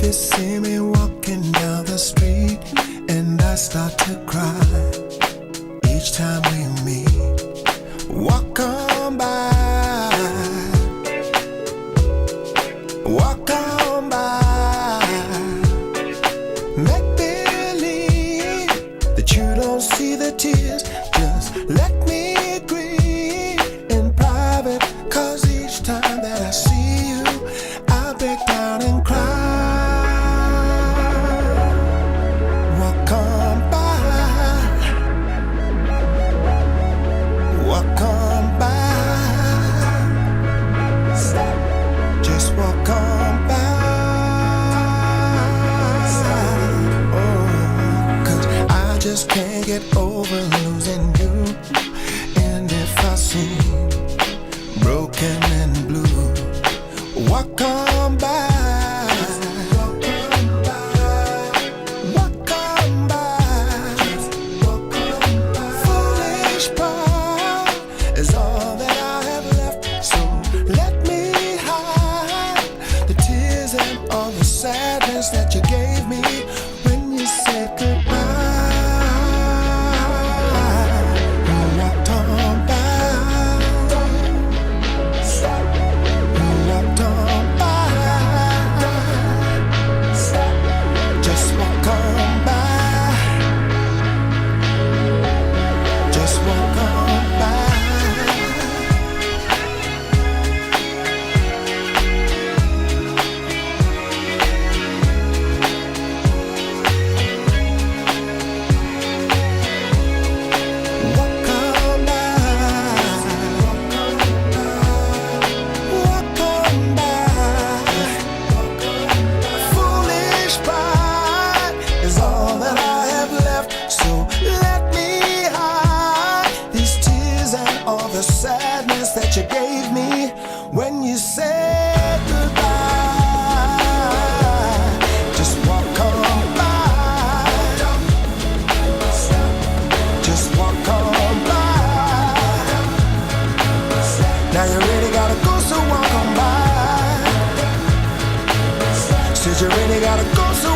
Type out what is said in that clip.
you see me walking down the street and I start to cry each time we meet, walk on by, walk on by. Make believe that you don't see the tears. Just let me grieve in private, 'cause each time that I see you I break down and cry. Walk on by, walk on by. Stop. Just walk on by. Oh, 'cause I just can't get over losing you. And if I seem broken and blue, walk on by. Walk on by. Foolish pride is all that I have left. So let me hide the tears and all the sadness that you gave me when you said goodbye. You walked on by. You walked on by. Just walk on by. Just walk on by. Walk on by. Walk on by. Foolish pride is all that I have left. So let me hide these tears and all the sadness that you gave me when you said goodbye. Just walk on by. Just walk on by. Now you really gotta go, so walk on by. Said you really gotta go, so